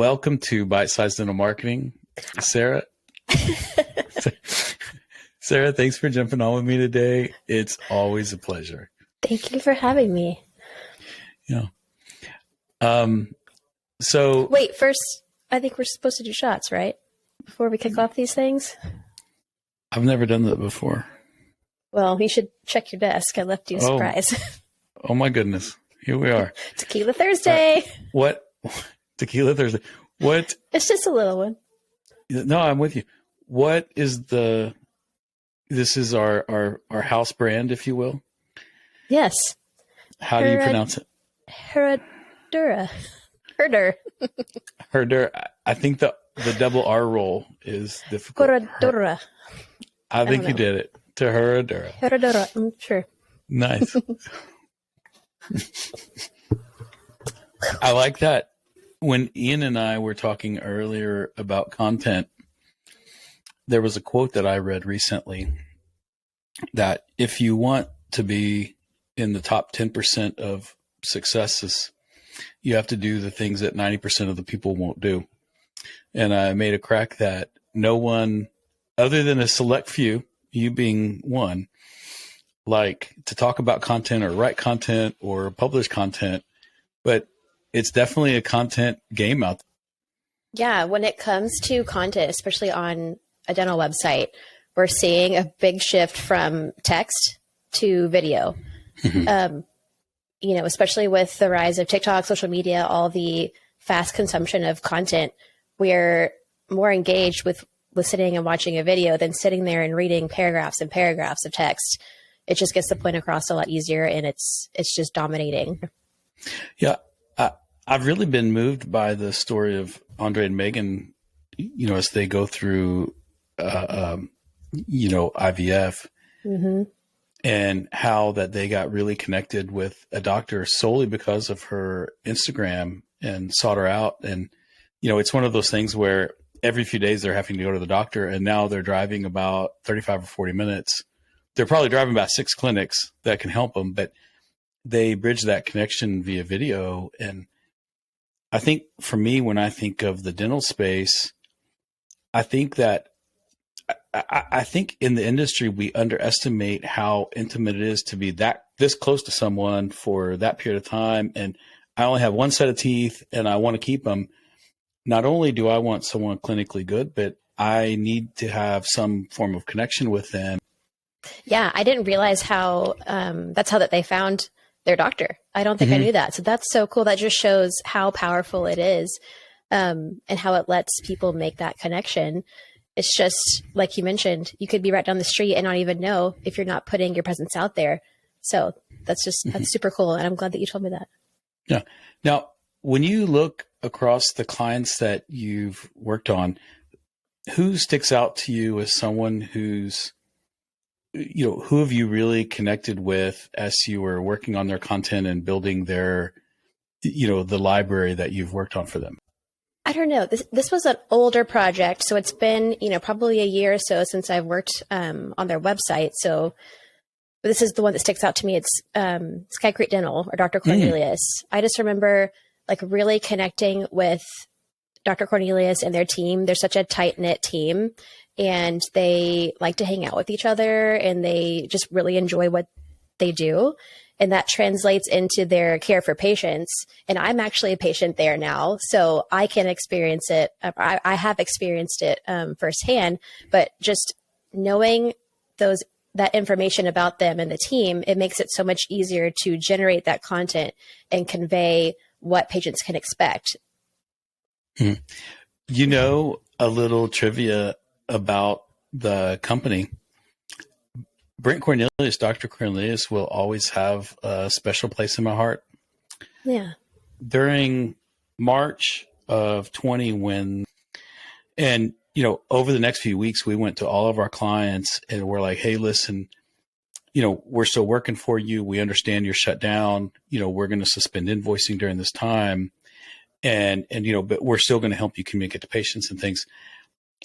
Welcome to Bite-Sized Dental Marketing, Sarah. Sarah, thanks for jumping on with me today. It's always a pleasure. Thank you for having me. Yeah. So wait, first, I think we're supposed to do shots, right? Before we kick off these things. I've never done that before. Well, you should check your desk. I left you a surprise. Oh my goodness. Here we are. Tequila Thursday. What? Tequila Thursday. What? It's just a little one. No, I'm with you. What is this is our house brand, if you will. Yes. How do you pronounce it? Herradura. Herradura. I think the double R roll is difficult. Herradura. I think you did it. To Herradura. Herradura. I'm sure. Nice. I like that. When Ian and I were talking earlier about content, there was a quote that I read recently that if you want to be in the top 10% of successes, you have to do the things that 90% of the people won't do. And I made a crack that no one other than a select few, you being one, like to talk about content or write content or publish content, but it's definitely a content game out there. Yeah, when it comes to content, especially on a dental website, we're seeing a big shift from text to video. Especially with the rise of TikTok, social media, all the fast consumption of content, we're more engaged with listening and watching a video than sitting there and reading paragraphs and paragraphs of text. It just gets the point across a lot easier, and it's just dominating. Yeah. I've really been moved by the story of Andre and Megan, as they go through, IVF and how that they got really connected with a doctor solely because of her Instagram and sought her out. And, it's one of those things where every few days they're having to go to the doctor, and now they're driving about 35 or 40 minutes. They're probably driving about 6 clinics that can help them, but they bridge that connection via video. And I think for me, when I think of the dental space, I think that I think in the industry, we underestimate how intimate it is to be this close to someone for that period of time. And I only have one set of teeth and I want to keep them. Not only do I want someone clinically good, but I need to have some form of connection with them. Yeah, I didn't realize how that's how that they found their doctor. I don't think I knew that. So that's so cool. That just shows how powerful it is and how it lets people make that connection. It's just like you mentioned, you could be right down the street and not even know if you're not putting your presence out there. So that's super cool. And I'm glad that you told me that. Yeah. Now, when you look across the clients that you've worked on, who sticks out to you as someone who's, who have you really connected with as you were working on their content and building their, the library that you've worked on for them? I don't know. This was an older project, so it's been, probably a year or so since I've worked on their website. So this is the one that sticks out to me. It's Sky Creek Dental or Dr. Cornelius. I just remember really connecting with Dr. Cornelius and their team. They're such a tight-knit team, and they like to hang out with each other, and they just really enjoy what they do. And that translates into their care for patients. And I'm actually a patient there now, so I can experience it. I have experienced it firsthand, but just knowing that information about them and the team, it makes it so much easier to generate that content and convey what patients can expect. A little trivia about the company. Brent Cornelius, Dr. Cornelius, will always have a special place in my heart. Yeah. During March of 20, over the next few weeks, we went to all of our clients and we're like, hey, listen, we're still working for you. We understand you're shut down. We're going to suspend invoicing during this time. And but we're still going to help you communicate to patients and things.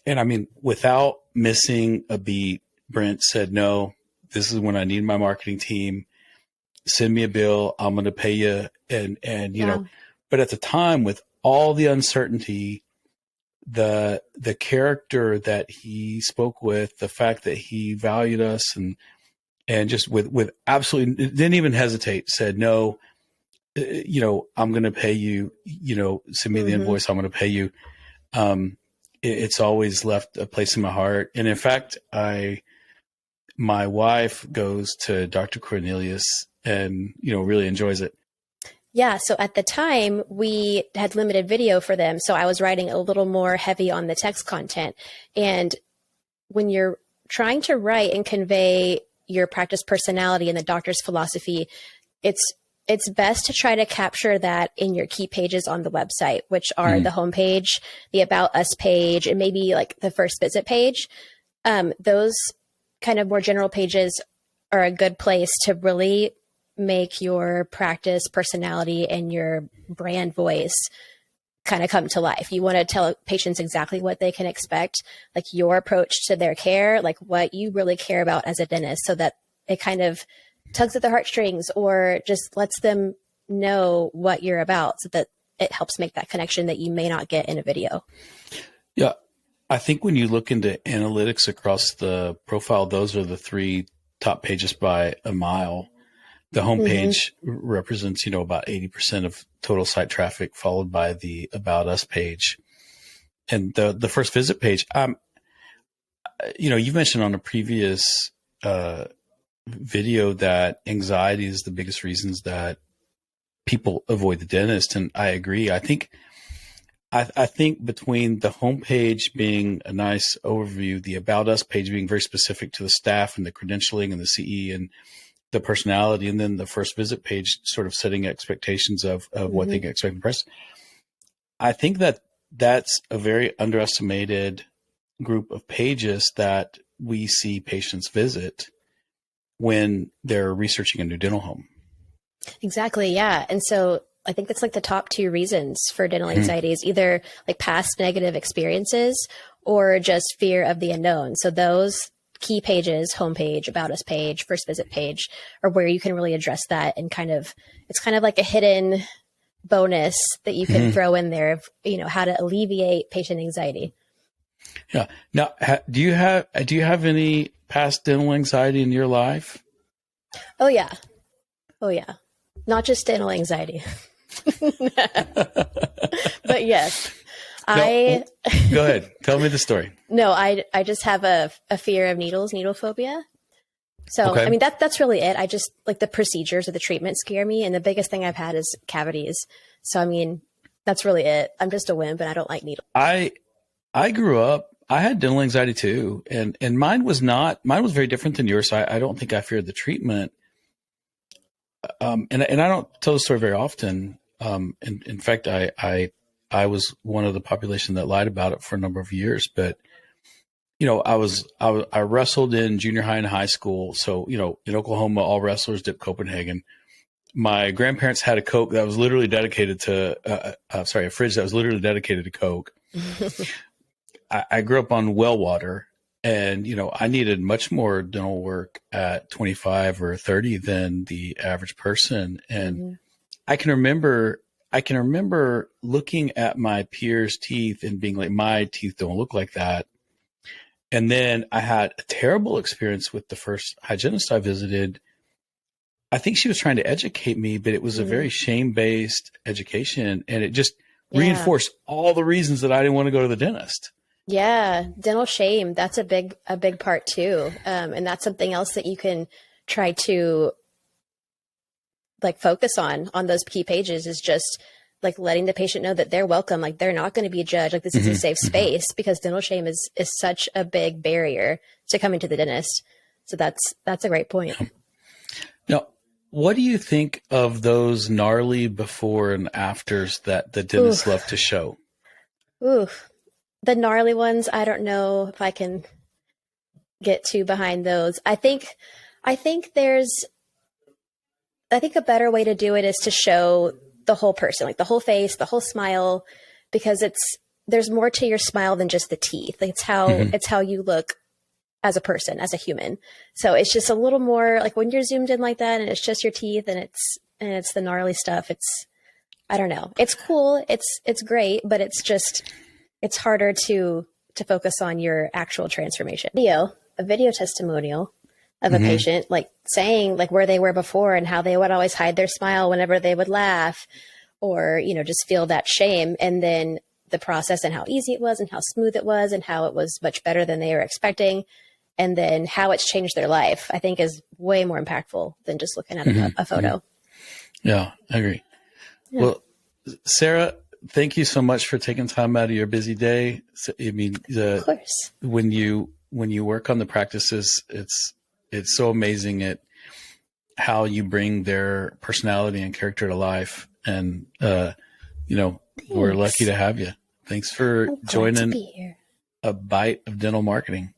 And I mean, without missing a beat, Brent said, no, this is when I need my marketing team. Send me a bill. I'm going to pay you. And but at the time, with all the uncertainty, the character that he spoke with, the fact that he valued us, and just with absolutely didn't even hesitate, said, no, I'm going to pay you, send me the invoice. I'm going to pay you. It's always left a place in my heart. And in fact, my wife goes to Dr. Cornelius and, really enjoys it. Yeah. So at the time we had limited video for them. So I was writing a little more heavy on the text content. And when you're trying to write and convey your practice personality and the doctor's philosophy, it's best to try to capture that in your key pages on the website, which are the homepage, the About Us page, and maybe like the first visit page. Those kind of more general pages are a good place to really make your practice personality and your brand voice kind of come to life. You want to tell patients exactly what they can expect, like your approach to their care, like what you really care about as a dentist, so that it kind of tugs at their heartstrings or just lets them know what you're about, so that it helps make that connection that you may not get in a video. Yeah. I think when you look into analytics across the profile, those are the 3 top pages by a mile. The homepage represents, about 80% of total site traffic, followed by the About Us page. And the first visit page, you've mentioned on a previous video that anxiety is the biggest reasons that people avoid the dentist. And I agree. I think between the homepage being a nice overview, the About Us page being very specific to the staff and the credentialing and the CE and the personality, and then the first visit page sort of setting expectations of what they can expect in the press. I think that's a very underestimated group of pages that we see patients visit when they're researching a new dental home. Exactly. Yeah. And so I think that's like the top 2 reasons for dental anxiety is either like past negative experiences or just fear of the unknown. So those key pages, homepage, About Us page, first visit page, are where you can really address that, and it's kind of like a hidden bonus that you can throw in there of, how to alleviate patient anxiety. Yeah. Now, do you have any past dental anxiety in your life? Oh yeah. Not just dental anxiety, but yes. No, go ahead. Tell me the story. No, I just have a fear of needles, needle phobia. So, okay. I mean, that's really it. I just like the procedures or the treatment scare me. And the biggest thing I've had is cavities. So, I mean, that's really it. I'm just a wimp and I don't like needles. I grew up, I had dental anxiety too. And mine was very different than yours. So I don't think I feared the treatment. And I don't tell the story very often. In fact, I was one of the population that lied about it for a number of years, but I wrestled in junior high and high school. So, in Oklahoma, all wrestlers dip Copenhagen. My grandparents had a Coke that was literally dedicated to, a fridge that was literally dedicated to Coke. I grew up on well water, and, I needed much more dental work at 25 or 30 than the average person. And I can remember looking at my peers' teeth and being like, my teeth don't look like that. And then I had a terrible experience with the first hygienist I visited. I think she was trying to educate me, but it was a very shame-based education. And it just reinforced all the reasons that I didn't want to go to the dentist. Yeah. Dental shame. That's a big part too. And that's something else that you can try to like focus on those key pages, is just like letting the patient know that they're welcome. Like they're not going to be judged. Like this is a safe space, because dental shame is such a big barrier to coming to the dentist. So that's a great point. Now, what do you think of those gnarly before and afters that the dentists love to show? The gnarly ones, I don't know if I can get too behind those. I think a better way to do it is to show the whole person, like the whole face, the whole smile, because there's more to your smile than just the teeth. It's how you look as a person, as a human. So it's just a little more like when you're zoomed in like that and it's just your teeth and it's the gnarly stuff. I don't know. It's cool. It's great, but it's harder to focus on your actual transformation. A video testimonial of a patient, like saying like where they were before and how they would always hide their smile whenever they would laugh, or, you know, just feel that shame. And then the process and how easy it was and how smooth it was and how it was much better than they were expecting. And then how it's changed their life, I think is way more impactful than just looking at a photo. Yeah, I agree. Yeah. Well, Sara, thank you so much for taking time out of your busy day. I mean, of course, when you work on the practices, it's so amazing at how you bring their personality and character to life. And, you know, we're lucky to have you. Thanks for joining a bite of dental marketing.